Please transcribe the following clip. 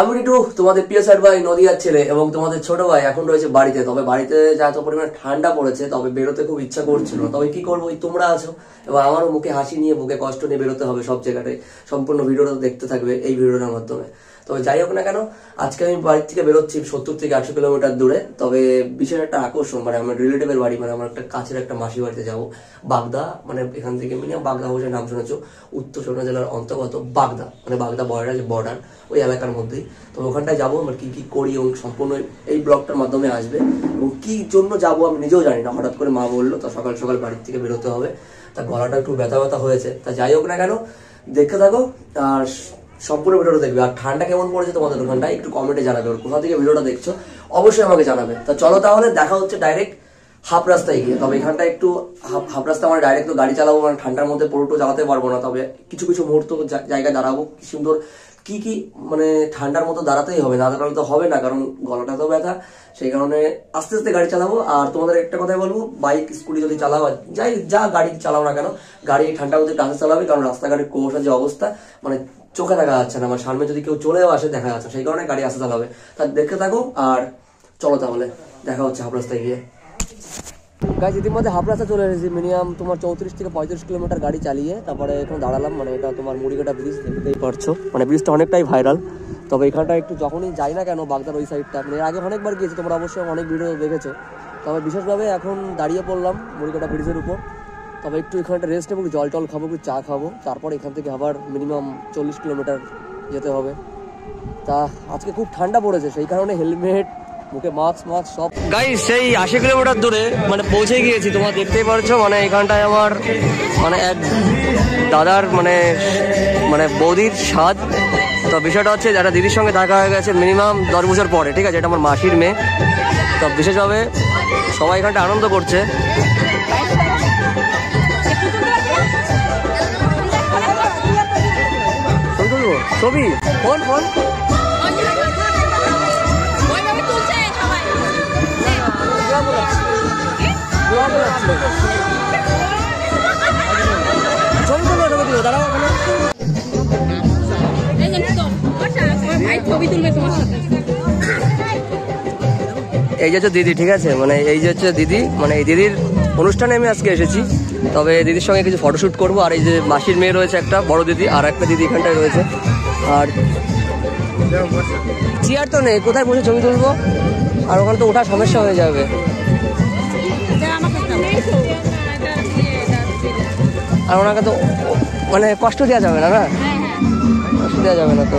আমি একটু তোমাদের প্রিয় স্যার ভাই নদিয়ার ছেলে এবং তোমাদের ছোট ভাই এখন রয়েছে বাড়িতে। তবে বাড়িতে যা এত পরিমাণে ঠান্ডা পড়েছে, তবে বেরোতে খুব ইচ্ছা করছিল। তবে কি করবো, তোমরা আছো এবং আমারও মুখে হাসি নিয়ে বুকে কষ্ট নিয়ে বেরোতে হবে সব জায়গাটায়। সম্পূর্ণ ভিডিওটা দেখতে থাকবে এই ভিডিওটার মাধ্যমে। তবে যাই হোক না কেন, আজকে আমি বাড়ি থেকে বেরোচ্ছি 70 থেকে 800 কিলোমিটার দূরে। তবে বিশেষ একটা আকর্ষণ, মানে আমার রিলেটিভের বাড়ি, মানে আমার একটা কাছের একটা মাসি বাড়িতে যাবো। বাগদা, মানে এখান থেকে মিনিমাম বাগদা হোসেন নাম শুনেছো, উত্তর চব্বিশ জেলার অন্তর্গত বাগদা, মানে বাগদা বর্ডার ওই এলাকার মধ্যেই। তো ওখানটায় যাবো, আমার কি কি করি এবং সম্পূর্ণ এই ব্লগটার মাধ্যমে আসবে। এবং কি জন্য যাবো আমি নিজেও জানি না, হঠাৎ করে মা বললো তো সকাল সকাল বাড়ির থেকে বেরোতে হবে। তা গলাটা একটু ব্যথা ব্যথা হয়েছে। তা যাই হোক না কেন, দেখতে থাকো আর সম্পূর্ণ ভিডিওটা দেখবে। আর ঠান্ডা কেমন পড়েছে তোমাদের ওখানটায় একটু কমেন্টে জানাবে, আর কোথা থেকে ভিডিওটা দেখছো অবশ্যই আমাকে জানাবে। তা চলো তাহলে দেখা হচ্ছে ডাইরেক্ট হাফ রাস্তায় গিয়ে। তবে এখানটা একটু হাফ রাস্তা, মানে ডাইরেক্ট তো গাড়ি চালাবো, মানে ঠান্ডার মধ্যে পুরোটো চালাতে পারবো না। তবে কিছু কিছু মুহূর্ত জায়গায় দাঁড়াবো, কি সুন্দর কি মানে ঠান্ডার মতো দাঁড়াতেই হবে, না দাঁড়ালে তো হবে না, কারণ গলাটা তো ব্যথা। সেই কারণে আস্তে আস্তে গাড়ি চালাবো। আর তোমাদের একটা কথাই বলবো, বাইক স্কুটি যদি চালাও, যা গাড়ি চালাও না কেন, গাড়ি ঠান্ডার মধ্যে কাছে চালাবে, কারণ রাস্তাঘাটের কুয়াশার যে অবস্থা, মানে চোখে দেখা যাচ্ছে না, আমার সামনে যদি কেউ চলেও আসে দেখা যাচ্ছে, সেই কারণে গাড়ি আস্তে চালাবে। তা দেখতে থাকো আর চলো তাহলে দেখা হচ্ছে হাফ রাস্তায় গিয়ে। গাইজ ইতিমধ্যে হাফ রাস্তা চলে এসেছি, মিনিমাম তোমার 34 থেকে 35 কিলোমিটার গাড়ি চালিয়ে তারপরে এখন দাঁড়ালাম। মানে এটা তোমার মুড়িকাটা ব্রিজ, দেখতেই পারছো, মানে ব্রিজটা অনেকটাই ভাইরাল। তবে এখানটা একটু যখনই যাই না কেন বাগদার ওই সাইডটা, মানে এর আগে অনেকবার গিয়েছি, তোমরা অবশ্যই অনেক ভিডিও দেখেছো। তবে বিশেষভাবে এখন দাঁড়িয়ে পড়লাম মুড়িকাটা ব্রিজের উপর। তবে একটু এখানটা রেস্ট নেবো, জল টল খাবো, একটু চা খাবো, তারপর এখান থেকে আবার মিনিমাম 40 কিলোমিটার যেতে হবে। তা আজকে খুব ঠান্ডা পড়েছে, সেই কারণে হেলমেট, মুখে মাস্ক সব। গাইস সেই 80 কিলোমিটার দূরে মানে পৌঁছে গিয়েছি, তোমরা দেখতেই পারছো। মানে এখানটায় আমার মানে এক দাদার মানে বৌদির স্বাদ। তো বিষয়টা হচ্ছে যারা দিদির সঙ্গে দেখা হয়ে গেছে মিনিমাম 10 বছর পরে, ঠিক আছে, এটা আমার মাসির মেয়ে। তো বিশেষভাবে সবাই এখানটা আনন্দ করছে। ছবি ফোন দাঁড়াও, এই যে হচ্ছে দিদি, ঠিক আছে, মানে এই যে হচ্ছে দিদি, মানে এই দিদির অনুষ্ঠানে আমি আজকে এসেছি। তবে দিদির সঙ্গে কিছু ফটোশ্যুট করবো। আর এই যে মাসির মেয়ে রয়েছে একটা বড় দিদি, আর একটা দিদি এখানটায় রয়েছে। আর চেয়ার তো নেই, কোথায় বসে ছবি তুলবো, আর ওখানে তো ওঠার সমস্যা হয়ে যাবে। আর ওনাকে তো মানে কষ্ট দেওয়া যাবে না, কষ্ট দেওয়া যাবে না তো।